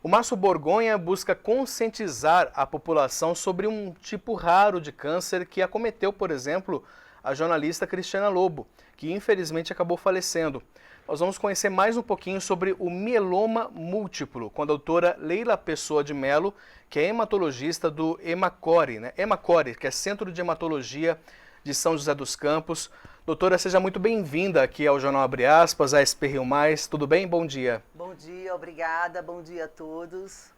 O Março Borgonha busca conscientizar a população sobre um tipo raro de câncer que acometeu, por exemplo, a jornalista Cristiana Lobo, que infelizmente acabou falecendo. Nós vamos conhecer mais um pouquinho sobre o mieloma múltiplo com a doutora Leila Pessoa de Mello, que é hematologista do Hemacore, Hemacore, que é Centro de Hematologia de São José dos Campos. Doutora, seja muito bem-vinda aqui ao Jornal Abre Aspas, a SP Rio Mais. Tudo bem? Bom dia. Bom dia, obrigada. Bom dia a todos.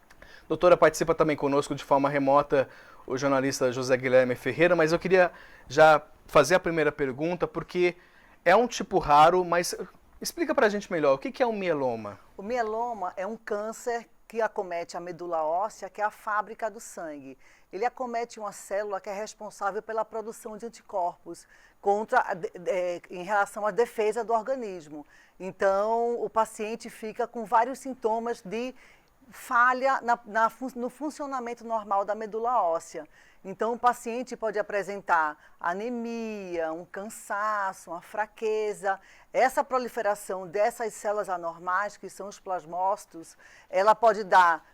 Doutora, participa também conosco de forma remota o jornalista José Guilherme Ferreira, mas eu queria já fazer a primeira pergunta, porque é um tipo raro, mas explica pra gente melhor, o que é um mieloma? O mieloma é um câncer que acomete a medula óssea, que é a fábrica do sangue. Ele acomete uma célula que é responsável pela produção de anticorpos em relação à defesa do organismo. Então, o paciente fica com vários sintomas de falha no funcionamento normal da medula óssea. Então, o paciente pode apresentar anemia, um cansaço, uma fraqueza. Essa proliferação dessas células anormais, que são os plasmócitos, ela pode dar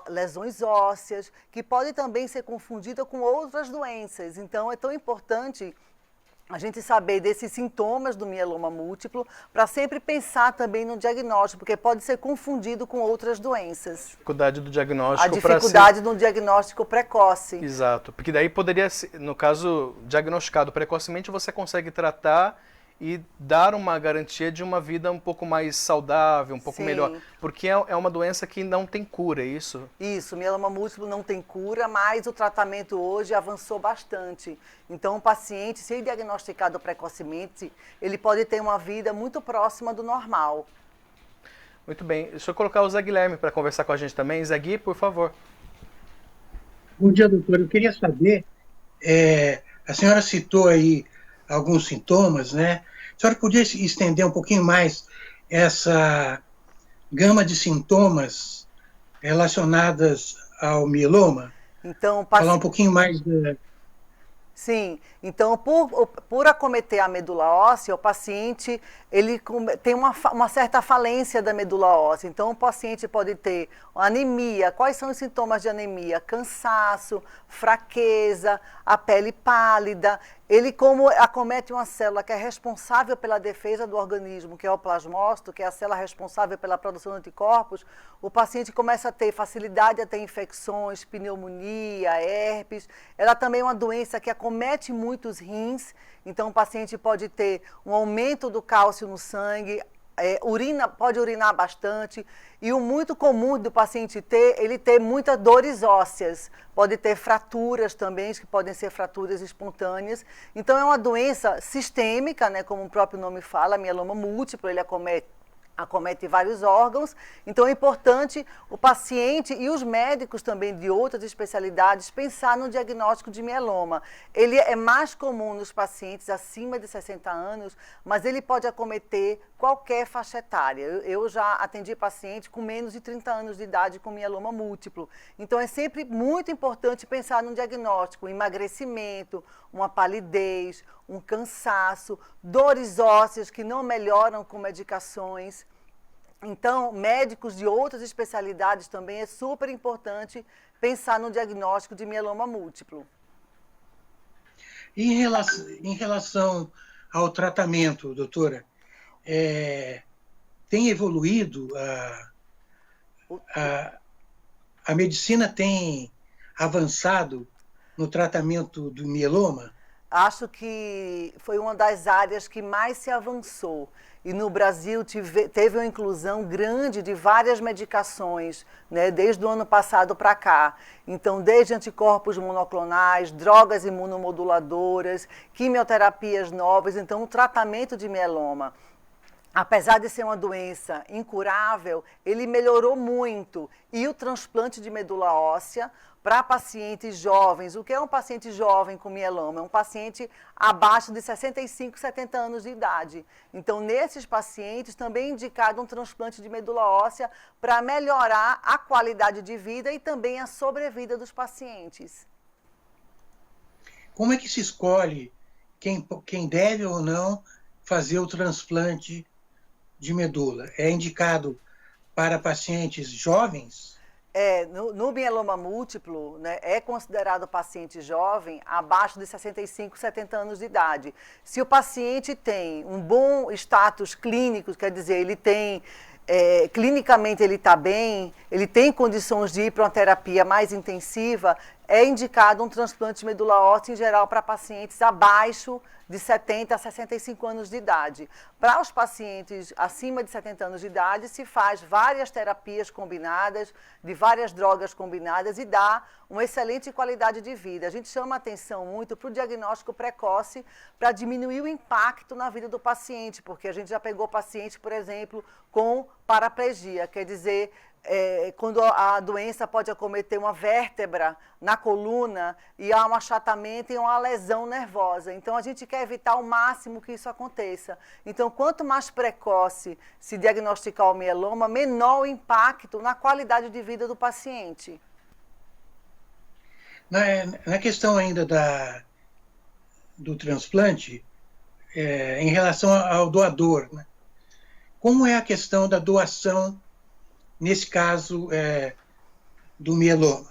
lesões ósseas, que pode também ser confundida com outras doenças. Então, é tão importante a gente saber desses sintomas do mieloma múltiplo para sempre pensar também no diagnóstico, porque pode ser confundido com outras doenças. Dificuldade do diagnóstico. A dificuldade no diagnóstico precoce. Exato, porque daí poderia, no caso, diagnosticado precocemente, você consegue tratar e dar uma garantia de uma vida um pouco mais saudável, um pouco melhor. Porque é uma doença que não tem cura, é isso? Isso, o mieloma múltiplo não tem cura, mas o tratamento hoje avançou bastante. Então, o paciente, se diagnosticado precocemente, ele pode ter uma vida muito próxima do normal. Muito bem. Deixa eu colocar o Zé Guilherme para conversar com a gente também. Zé Gui, por favor. Bom dia, doutor. Eu queria saber, a senhora citou aí alguns sintomas, né? A senhora podia estender um pouquinho mais essa gama de sintomas relacionadas ao mieloma? Então, falar um pouquinho mais Sim, então por acometer a medula óssea, o paciente ele tem uma certa falência da medula óssea. Então o paciente pode ter anemia. Quais são os sintomas de anemia? Cansaço, fraqueza, a pele pálida. Ele, como acomete uma célula que é responsável pela defesa do organismo, que é o plasmócito, que é a célula responsável pela produção de anticorpos, o paciente começa a ter facilidade a ter infecções, pneumonia, herpes. Ela também é uma doença que acomete muitos rins, então o paciente pode ter um aumento do cálcio no sangue, pode urinar bastante, e o muito comum do paciente ele ter muitas dores ósseas, pode ter fraturas também, que podem ser fraturas espontâneas. Então é uma doença sistêmica, né, como o próprio nome fala, mieloma múltiplo, ele acomete vários órgãos. Então é importante o paciente e os médicos também de outras especialidades pensar no diagnóstico de mieloma. Ele é mais comum nos pacientes acima de 60 anos, mas ele pode acometer qualquer faixa etária. Eu já atendi pacientes com menos de 30 anos de idade com mieloma múltiplo. Então é sempre muito importante pensar no diagnóstico, emagrecimento, uma palidez, um cansaço, dores ósseas que não melhoram com medicações. Então, médicos de outras especialidades também é super importante pensar no diagnóstico de mieloma múltiplo. Em relação ao tratamento, doutora, tem evoluído, a medicina tem avançado no tratamento do mieloma? Acho que foi uma das áreas que mais se avançou. E no Brasil teve uma inclusão grande de várias medicações, né, desde o ano passado para cá. Então, desde anticorpos monoclonais, drogas imunomoduladoras, quimioterapias novas. Então, o tratamento de mieloma, apesar de ser uma doença incurável, ele melhorou muito. E o transplante de medula óssea para pacientes jovens. O que é um paciente jovem com mieloma? É um paciente abaixo de 65, 70 anos de idade. Então, nesses pacientes, também é indicado um transplante de medula óssea para melhorar a qualidade de vida e também a sobrevida dos pacientes. Como é que se escolhe quem deve ou não fazer o transplante de medula? É indicado para pacientes jovens? No mieloma múltiplo, né, é considerado paciente jovem abaixo de 65, 70 anos de idade. Se o paciente tem um bom status clínico, quer dizer, ele tem, clinicamente ele está bem, ele tem condições de ir para uma terapia mais intensiva, é indicado um transplante de medula óssea em geral para pacientes abaixo de 70 a 65 anos de idade. Para os pacientes acima de 70 anos de idade, se faz várias terapias combinadas, de várias drogas combinadas e dá uma excelente qualidade de vida. A gente chama atenção muito para o diagnóstico precoce para diminuir o impacto na vida do paciente, porque a gente já pegou paciente, por exemplo, com paraplegia, quer dizer, quando a doença pode acometer uma vértebra na coluna e há um achatamento e uma lesão nervosa. Então, a gente quer evitar ao máximo que isso aconteça. Então, quanto mais precoce se diagnosticar o mieloma, menor o impacto na qualidade de vida do paciente. Na questão ainda do transplante, em relação ao doador, né? Como é a questão da doação nesse caso do mieloma?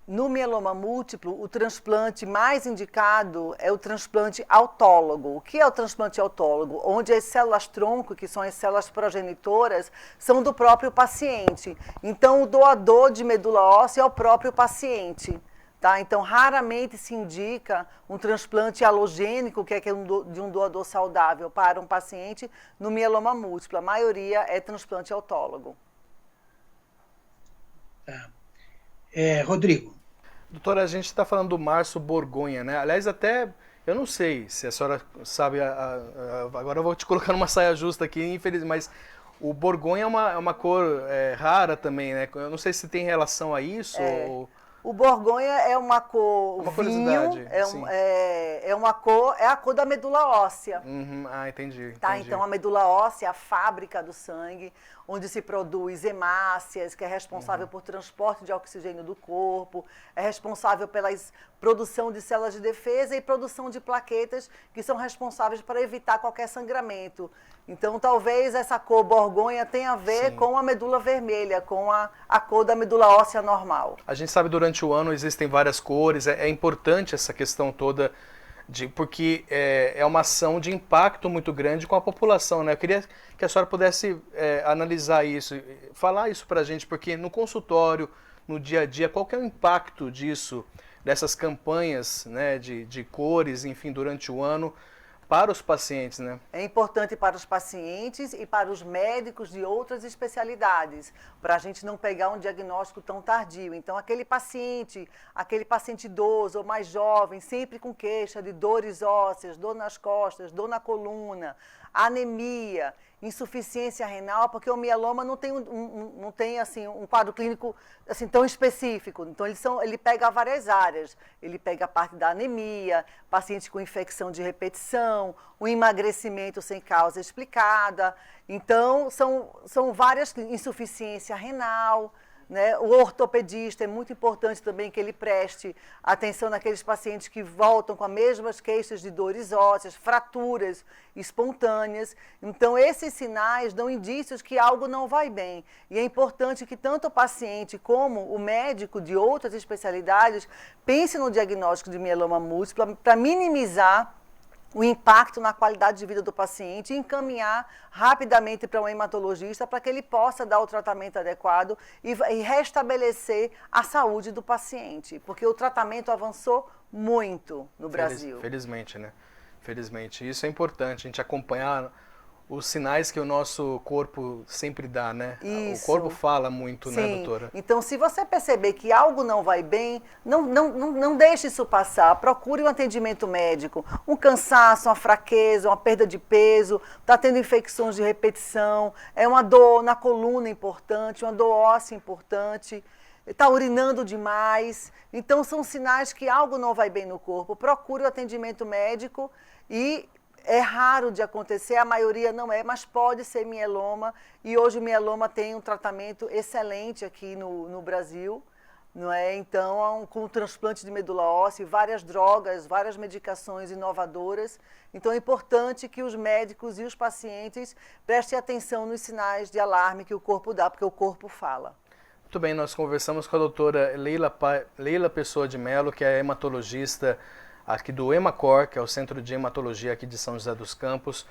No mieloma múltiplo, o transplante mais indicado é o transplante autólogo. O que é o transplante autólogo? Onde as células-tronco, que são as células progenitoras, são do próprio paciente. Então, o doador de medula óssea é o próprio paciente. Tá? Então, raramente se indica um transplante halogênico, que é de um doador saudável, para um paciente no mieloma múltiplo. A maioria é transplante autólogo. Tá. Rodrigo. Doutora, a gente está falando do Márcio Borgonha, né? Aliás, até eu não sei se a senhora sabe, agora eu vou te colocar numa saia justa aqui, infelizmente, mas o Borgonha é uma cor rara também, né? Eu não sei se tem relação a isso ou... O Borgonha é uma cor vinho, é a cor da medula óssea. Entendi. Tá, então a medula óssea, a fábrica do sangue, onde se produz hemácias, que é responsável por transporte de oxigênio do corpo, é responsável pela produção de células de defesa e produção de plaquetas, que são responsáveis para evitar qualquer sangramento. Então, talvez essa cor Borgonha tenha a ver com a medula vermelha, com a cor da medula óssea normal. A gente sabe durante o ano existem várias cores, é importante essa questão toda, porque é uma ação de impacto muito grande com a população, né? Eu queria que a senhora pudesse analisar isso, falar isso para a gente, porque no consultório, no dia a dia, qual que é o impacto disso, dessas campanhas, né, de cores, enfim, durante o ano, para os pacientes, né? É importante para os pacientes e para os médicos de outras especialidades, para a gente não pegar um diagnóstico tão tardio. Então, aquele paciente idoso ou mais jovem, sempre com queixa de dores ósseas, dor nas costas, dor na coluna, anemia, insuficiência renal, porque o mieloma não tem assim, um quadro clínico assim, tão específico. Então, ele pega várias áreas. Ele pega a parte da anemia, paciente com infecção de repetição, o emagrecimento sem causa explicada. Então, são várias, insuficiência renal. Né? O ortopedista é muito importante também que ele preste atenção naqueles pacientes que voltam com as mesmas queixas de dores ósseas, fraturas espontâneas. Então, esses sinais dão indícios que algo não vai bem. E é importante que tanto o paciente como o médico de outras especialidades pense no diagnóstico de mieloma múltiplo para minimizar o impacto na qualidade de vida do paciente e encaminhar rapidamente para um hematologista para que ele possa dar o tratamento adequado e restabelecer a saúde do paciente, porque o tratamento avançou muito no Brasil. Felizmente, né? Felizmente. Isso é importante, a gente acompanhar os sinais que o nosso corpo sempre dá, né? Isso. O corpo fala muito, Sim. Né, doutora? Então, se você perceber que algo não vai bem, não deixe isso passar. Procure um atendimento médico. Um cansaço, uma fraqueza, uma perda de peso, está tendo infecções de repetição, é uma dor na coluna importante, uma dor óssea importante, está urinando demais. Então, são sinais que algo não vai bem no corpo. Procure o atendimento médico e... É raro de acontecer, a maioria não é, mas pode ser mieloma. E hoje o mieloma tem um tratamento excelente aqui no Brasil, não é? Então, com o transplante de medula óssea, várias drogas, várias medicações inovadoras. Então, é importante que os médicos e os pacientes prestem atenção nos sinais de alarme que o corpo dá, porque o corpo fala. Muito bem, nós conversamos com a doutora Leila Pessoa de Mello, que é hematologista aqui do Hemacor, que é o Centro de Hematologia aqui de São José dos Campos.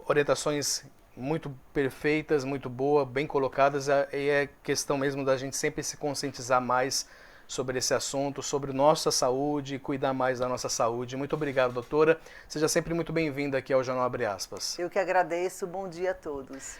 Orientações muito perfeitas, muito boas, bem colocadas, e é questão mesmo da gente sempre se conscientizar mais sobre esse assunto, sobre nossa saúde, cuidar mais da nossa saúde. Muito obrigado, doutora. Seja sempre muito bem-vinda aqui ao Jornal Abre Aspas. Eu que agradeço. Bom dia a todos.